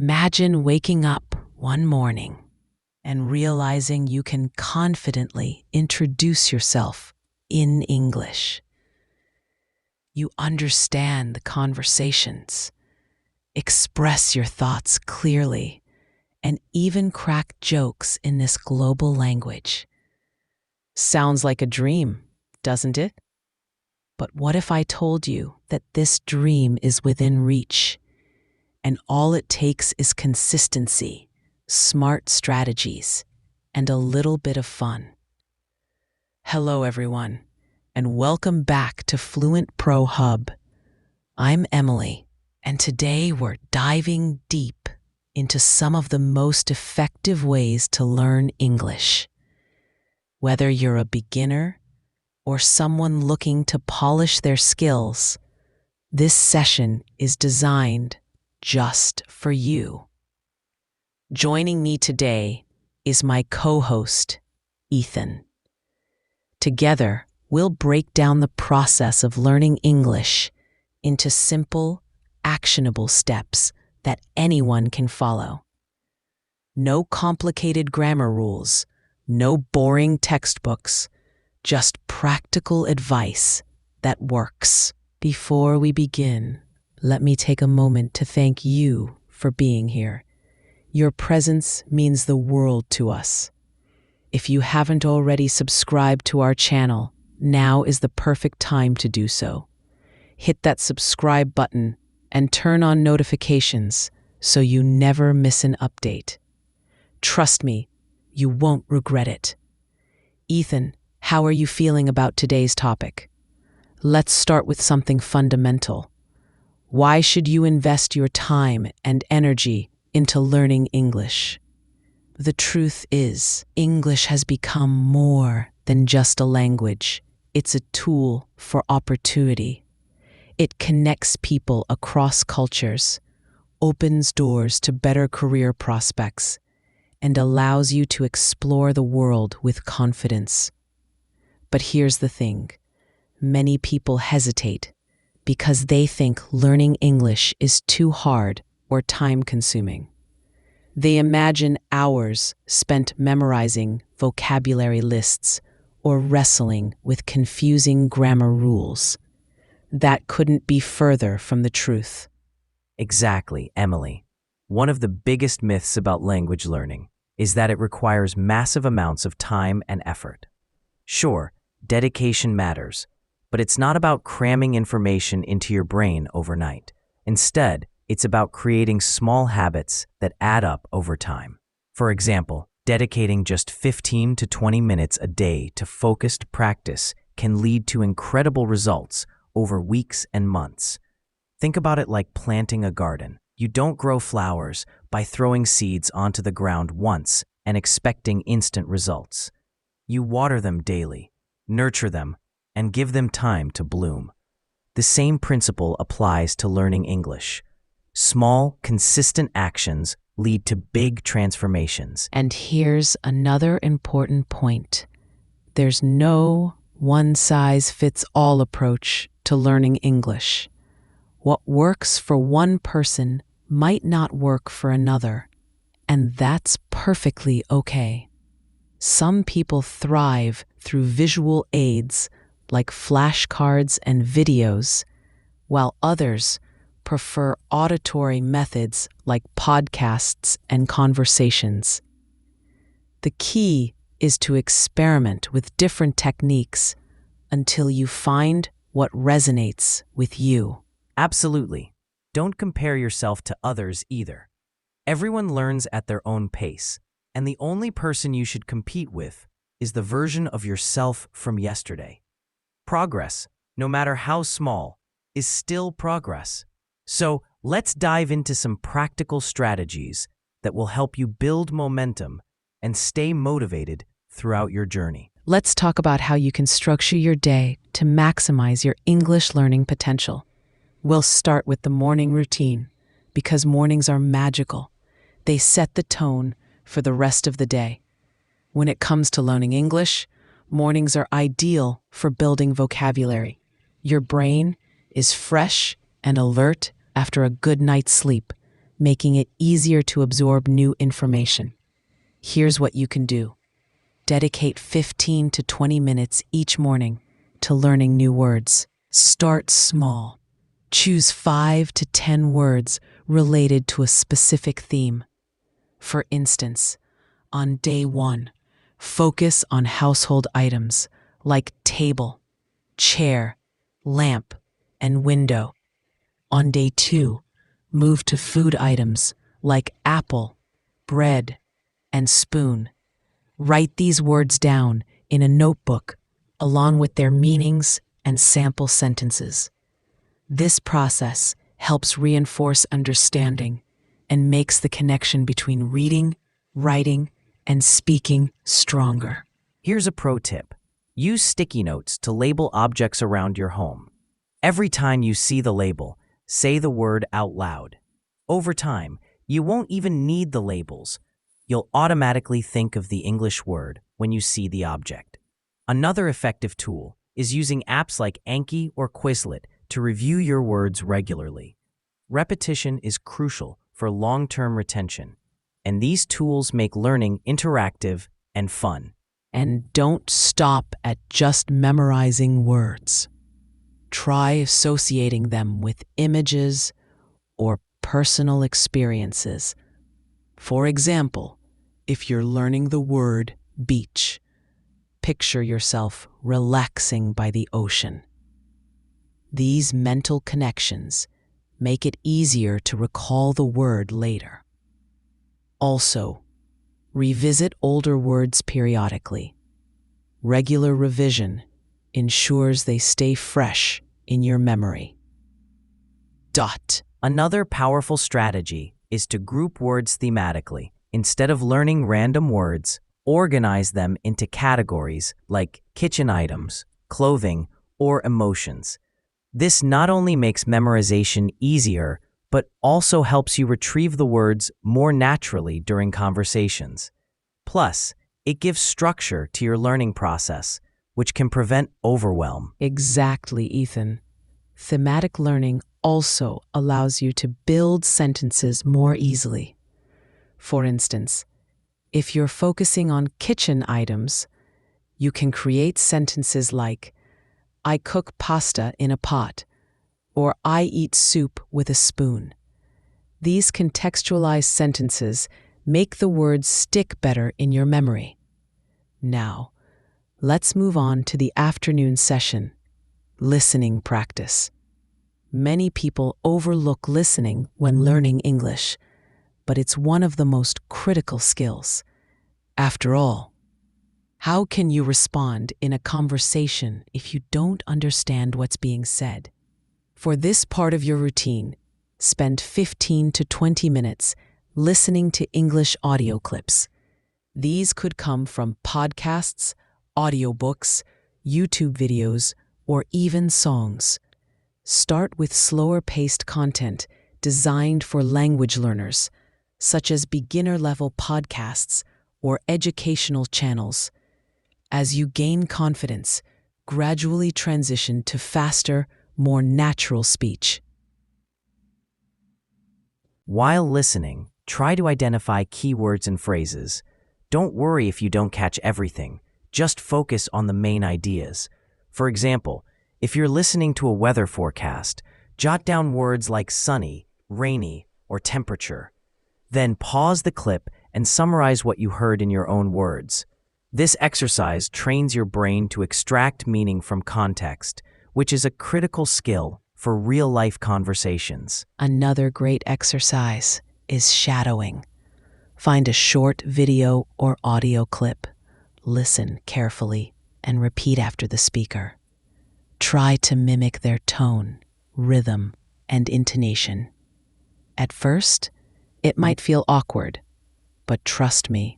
Imagine waking up one morning and realizing you can confidently introduce yourself in English. You understand the conversations, express your thoughts clearly, and even crack jokes in this global language. Sounds like a dream, doesn't it? But what if I told you that this dream is within reach, and all it takes is consistency, smart strategies, and a little bit of fun? Hello, everyone, and welcome back to Fluent PRO Hub. I'm Emily, and today we're diving deep into some of the most effective ways to learn English. Whether you're a beginner or someone looking to polish their skills, this session is designed just for you. Joining me today is my co-host, Ethan. Together, we'll break down the process of learning English into simple, actionable steps that anyone can follow. No complicated grammar rules, no boring textbooks, just practical advice that works. Before we begin, let me take a moment to thank you for being here. Your presence means the world to us. If you haven't already subscribed to our channel, now is the perfect time to do so. Hit that subscribe button and turn on notifications so you never miss an update. Trust me, you won't regret it. Ethan, how are you feeling about today's topic? Let's start with something fundamental. Why should you invest your time and energy into learning English? The truth is, English has become more than just a language. It's a tool for opportunity. It connects people across cultures, opens doors to better career prospects, and allows you to explore the world with confidence. But here's the thing. Many people hesitate because they think learning English is too hard or time-consuming. They imagine hours spent memorizing vocabulary lists or wrestling with confusing grammar rules. That couldn't be further from the truth. Exactly, Emily. One of the biggest myths about language learning is that it requires massive amounts of time and effort. Sure, dedication matters, but it's not about cramming information into your brain overnight. Instead, it's about creating small habits that add up over time. For example, dedicating just 15 to 20 minutes a day to focused practice can lead to incredible results over weeks and months. Think about it like planting a garden. You don't grow flowers by throwing seeds onto the ground once and expecting instant results. You water them daily, nurture them, and give them time to bloom. The same principle applies to learning English. Small, consistent actions lead to big transformations. And here's another important point. There's no one-size-fits-all approach to learning English. What works for one person might not work for another, and that's perfectly okay. Some people thrive through visual aids like flashcards and videos, while others prefer auditory methods like podcasts and conversations. The key is to experiment with different techniques until you find what resonates with you. Absolutely. Don't compare yourself to others either. Everyone learns at their own pace, and the only person you should compete with is the version of yourself from yesterday. Progress, no matter how small, is still progress. So let's dive into some practical strategies that will help you build momentum and stay motivated throughout your journey. Let's talk about how you can structure your day to maximize your English learning potential. We'll start with the morning routine, because mornings are magical. They set the tone for the rest of the day. When it comes to learning English, mornings are ideal for building vocabulary. Your brain is fresh and alert after a good night's sleep, making it easier to absorb new information. Here's what you can do. Dedicate 15 to 20 minutes each morning to learning new words. Start small. Choose 5 to 10 words related to a specific theme. For instance, on day 1, focus on household items like table, chair, lamp, and window. On day 2, move to food items like apple, bread, and spoon. Write these words down in a notebook along with their meanings and sample sentences. This process helps reinforce understanding and makes the connection between reading, writing, and speaking stronger. Here's a pro tip. Use sticky notes to label objects around your home. Every time you see the label, say the word out loud. Over time, you won't even need the labels. You'll automatically think of the English word when you see the object. Another effective tool is using apps like Anki or Quizlet to review your words regularly. Repetition is crucial for long-term retention, and these tools make learning interactive and fun. And don't stop at just memorizing words. Try associating them with images or personal experiences. For example, if you're learning the word beach, picture yourself relaxing by the ocean. These mental connections make it easier to recall the word later. Also, revisit older words periodically. Regular revision ensures they stay fresh in your memory. Another powerful strategy is to group words thematically. Instead of learning random words, organize them into categories like kitchen items, clothing, or emotions. This not only makes memorization easier, but also helps you retrieve the words more naturally during conversations. Plus, it gives structure to your learning process, which can prevent overwhelm. Exactly, Ethan. Thematic learning also allows you to build sentences more easily. For instance, if you're focusing on kitchen items, you can create sentences like, I cook pasta in a pot, or I eat soup with a spoon. These contextualized sentences make the words stick better in your memory. Now, let's move on to the afternoon session, listening practice. Many people overlook listening when learning English, but it's one of the most critical skills. After all, how can you respond in a conversation if you don't understand what's being said? For this part of your routine, spend 15 to 20 minutes listening to English audio clips. These could come from podcasts, audiobooks, YouTube videos, or even songs. Start with slower-paced content designed for language learners, such as beginner-level podcasts or educational channels. As you gain confidence, gradually transition to faster, more natural speech. While listening, try to identify keywords and phrases. Don't worry if you don't catch everything. Just focus on the main ideas. For example, if you're listening to a weather forecast, jot down words like sunny, rainy, or temperature. Then pause the clip and summarize what you heard in your own words. This exercise trains your brain to extract meaning from context, which is a critical skill for real-life conversations. Another great exercise is shadowing. Find a short video or audio clip, listen carefully, and repeat after the speaker. Try to mimic their tone, rhythm, and intonation. At first, it might feel awkward, but trust me,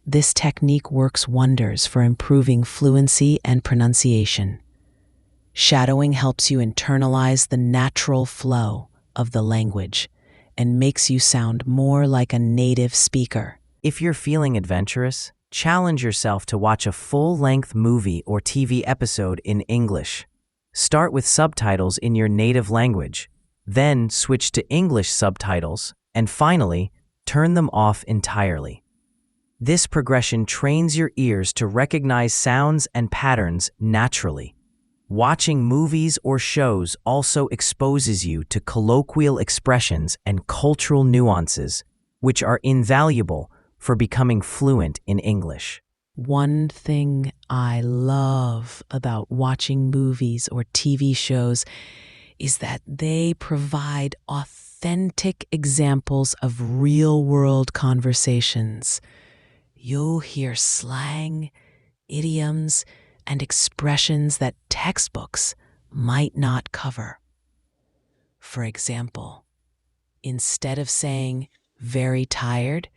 this technique works wonders for improving fluency and pronunciation. Shadowing helps you internalize the natural flow of the language and makes you sound more like a native speaker. If you're feeling adventurous, challenge yourself to watch a full-length movie or TV episode in English. Start with subtitles in your native language, then switch to English subtitles And finally, turn them off entirely. This progression trains your ears to recognize sounds and patterns naturally. Watching movies or shows also exposes you to colloquial expressions and cultural nuances, which are invaluable for becoming fluent in English. One thing I love about watching movies or TV shows is that they provide authentic examples of real-world conversations. You'll hear slang, idioms, and expressions that textbooks might not cover. For example, instead of saying, "very tired,"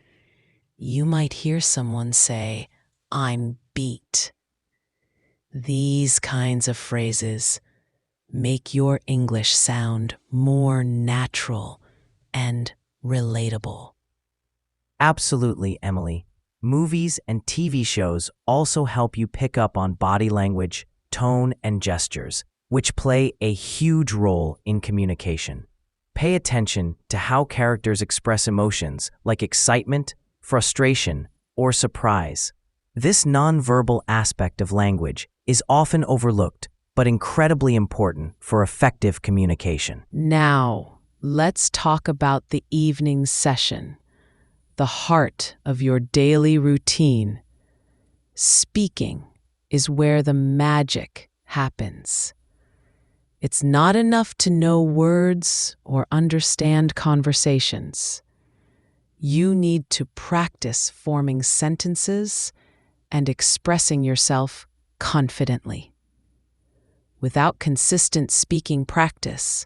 you might hear someone say, "I'm beat." These kinds of phrases make your English sound more natural and relatable. Absolutely, Emily. Movies and TV shows also help you pick up on body language, tone, and gestures, which play a huge role in communication. Pay attention to how characters express emotions like excitement, frustration, or surprise. This nonverbal aspect of language is often overlooked, but incredibly important for effective communication. Now, let's talk about the evening session, the heart of your daily routine. Speaking is where the magic happens. It's not enough to know words or understand conversations. You need to practice forming sentences and expressing yourself confidently. Without consistent speaking practice,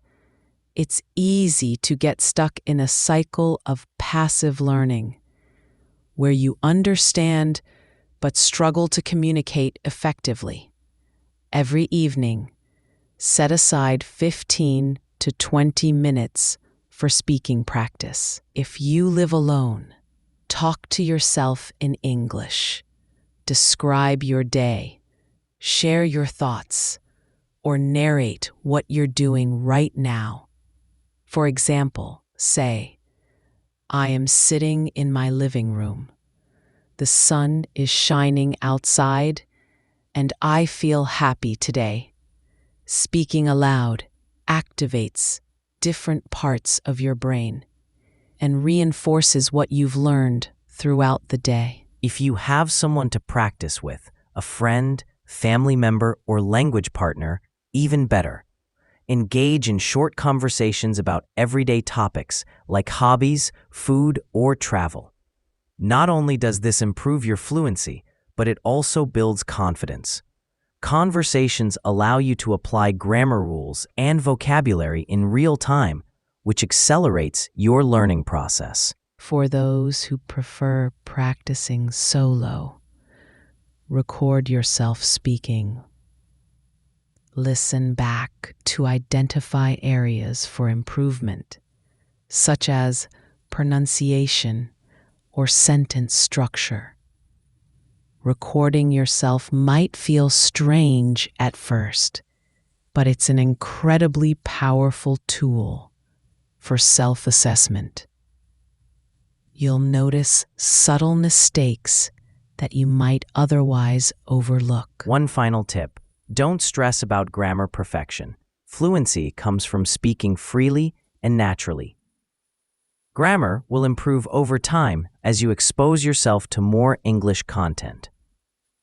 it's easy to get stuck in a cycle of passive learning, where you understand but struggle to communicate effectively. Every evening, set aside 15 to 20 minutes for speaking practice. If you live alone, talk to yourself in English. Describe your day, share your thoughts, or narrate what you're doing right now. For example, say, "I am sitting in my living room. The sun is shining outside, and I feel happy today." Speaking aloud activates different parts of your brain and reinforces what you've learned throughout the day. If you have someone to practice with, a friend, family member, or language partner, even better. Engage in short conversations about everyday topics like hobbies, food, or travel. Not only does this improve your fluency, but it also builds confidence. Conversations allow you to apply grammar rules and vocabulary in real time, which accelerates your learning process. For those who prefer practicing solo, record yourself speaking. Listen back to identify areas for improvement, such as pronunciation or sentence structure. Recording yourself might feel strange at first, but it's an incredibly powerful tool for self-assessment. You'll notice subtle mistakes that you might otherwise overlook. One final tip: don't stress about grammar perfection. Fluency comes from speaking freely and naturally. Grammar will improve over time as you expose yourself to more English content.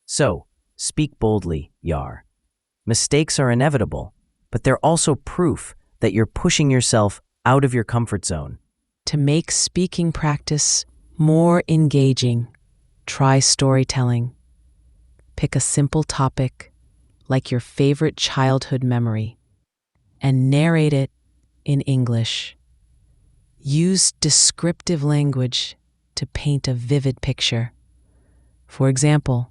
So, speak boldly, Yar. Mistakes are inevitable, but they're also proof that you're pushing yourself out of your comfort zone. To make speaking practice more engaging, try storytelling. Pick a simple topic, like your favorite childhood memory, and narrate it in English. Use descriptive language to paint a vivid picture. For example,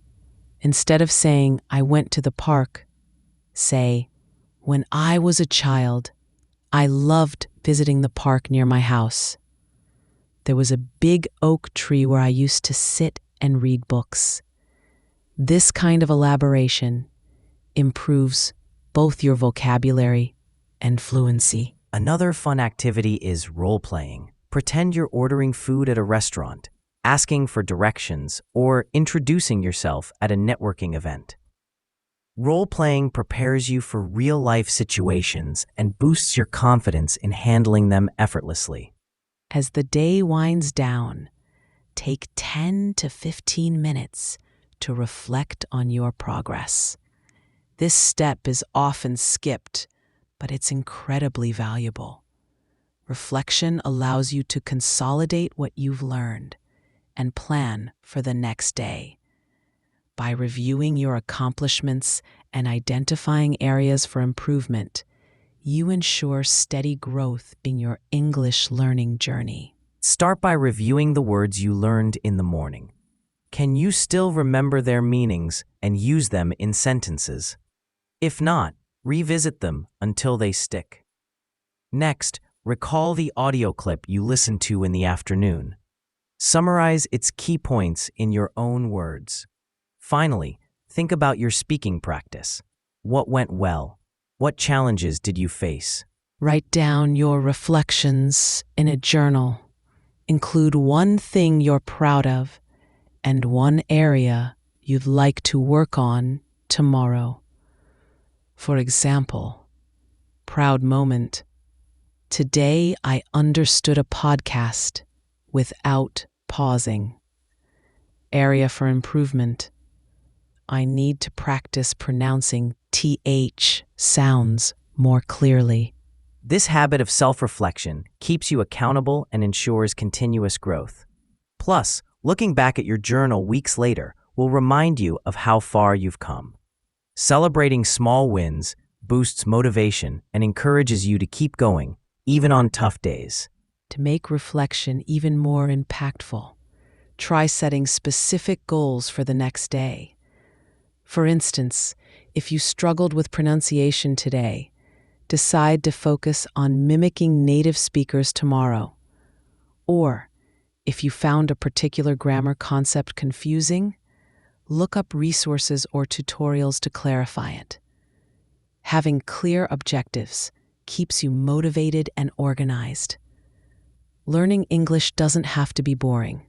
instead of saying, "I went to the park," say, "When I was a child, I loved visiting the park near my house. There was a big oak tree where I used to sit and read books." This kind of elaboration improves both your vocabulary and fluency. Another fun activity is role-playing. Pretend you're ordering food at a restaurant, asking for directions, or introducing yourself at a networking event. Role-playing prepares you for real-life situations and boosts your confidence in handling them effortlessly. As the day winds down, take 10 to 15 minutes to reflect on your progress. This step is often skipped, but it's incredibly valuable. Reflection allows you to consolidate what you've learned and plan for the next day. By reviewing your accomplishments and identifying areas for improvement, you ensure steady growth in your English learning journey. Start by reviewing the words you learned in the morning. Can you still remember their meanings and use them in sentences? If not, revisit them until they stick. Next, recall the audio clip you listened to in the afternoon. Summarize its key points in your own words. Finally, think about your speaking practice. What went well? What challenges did you face? Write down your reflections in a journal. Include one thing you're proud of and one area you'd like to work on tomorrow. For example, proud moment. Today I understood a podcast without pausing. Area for improvement. I need to practice pronouncing TH sounds more clearly. This habit of self-reflection keeps you accountable and ensures continuous growth. Plus, looking back at your journal weeks later will remind you of how far you've come. Celebrating small wins boosts motivation and encourages you to keep going, even on tough days. To make reflection even more impactful, try setting specific goals for the next day. For instance, if you struggled with pronunciation today, decide to focus on mimicking native speakers tomorrow. Or, if you found a particular grammar concept confusing, look up resources or tutorials to clarify it. Having clear objectives keeps you motivated and organized. Learning English doesn't have to be boring.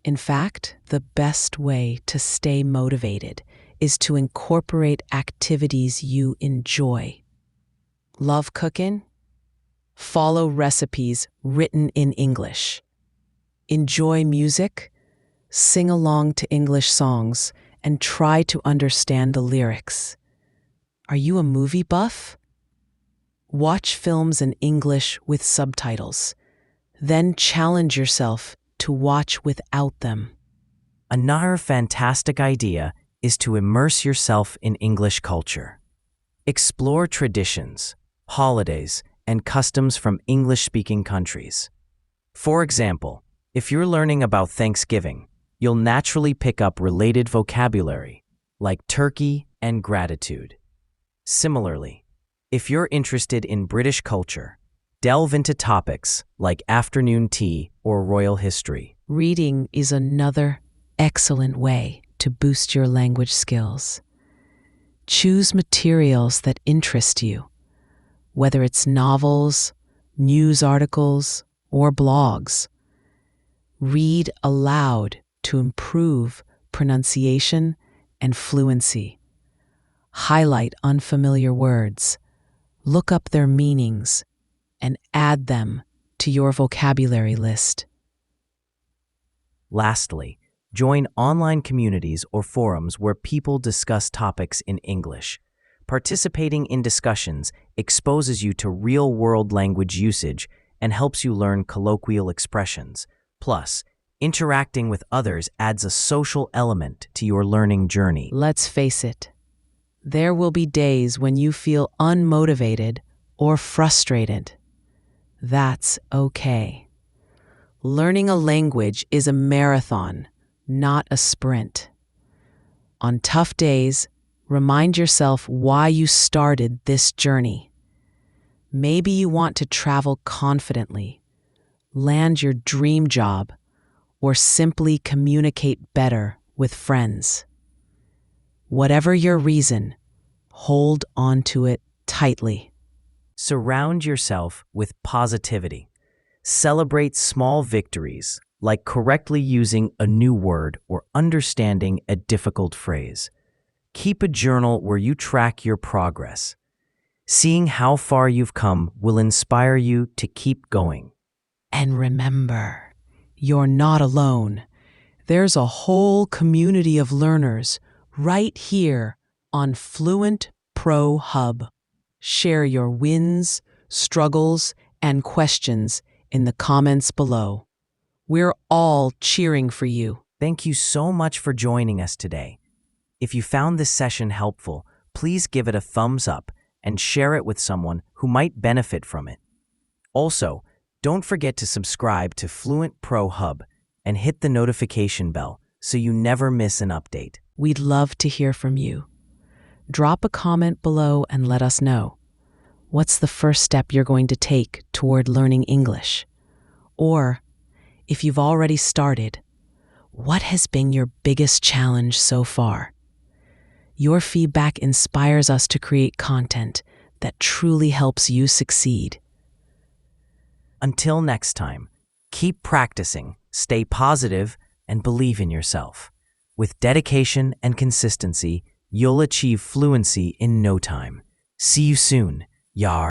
In fact, the best way to stay motivated is to incorporate activities you enjoy. Love cooking? Follow recipes written in English. Enjoy music? Sing along to English songs and try to understand the lyrics. Are you a movie buff? Watch films in English with subtitles. Then challenge yourself to watch without them. Another fantastic idea is to immerse yourself in English culture. Explore traditions, holidays, and customs from English-speaking countries. For example, if you're learning about Thanksgiving, you'll naturally pick up related vocabulary, like turkey and gratitude. Similarly, if you're interested in British culture, delve into topics like afternoon tea or royal history. Reading is another excellent way to boost your language skills. Choose materials that interest you, whether it's novels, news articles, or blogs. Read aloud to improve pronunciation and fluency. Highlight unfamiliar words, look up their meanings, and add them to your vocabulary list. Lastly, join online communities or forums where people discuss topics in English. Participating in discussions exposes you to real-world language usage and helps you learn colloquial expressions. Plus, interacting with others adds a social element to your learning journey. Let's face it, there will be days when you feel unmotivated or frustrated. That's okay. Learning a language is a marathon, not a sprint. On tough days, remind yourself why you started this journey. Maybe you want to travel confidently, land your dream job, or simply communicate better with friends. Whatever your reason, hold on to it tightly. Surround yourself with positivity. Celebrate small victories, like correctly using a new word or understanding a difficult phrase. Keep a journal where you track your progress. Seeing how far you've come will inspire you to keep going. And remember, you're not alone. There's a whole community of learners right here on Fluent PRO Hub. Share your wins, struggles, and questions in the comments below. We're all cheering for you. Thank you so much for joining us today. If you found this session helpful, please give it a thumbs up and share it with someone who might benefit from it. Also, don't forget to subscribe to Fluent PRO Hub and hit the notification bell so you never miss an update. We'd love to hear from you. Drop a comment below and let us know. What's the first step you're going to take toward learning English? Or, if you've already started, what has been your biggest challenge so far? Your feedback inspires us to create content that truly helps you succeed. Until next time, keep practicing, stay positive, and believe in yourself. With dedication and consistency, you'll achieve fluency in no time. See you soon, Yar.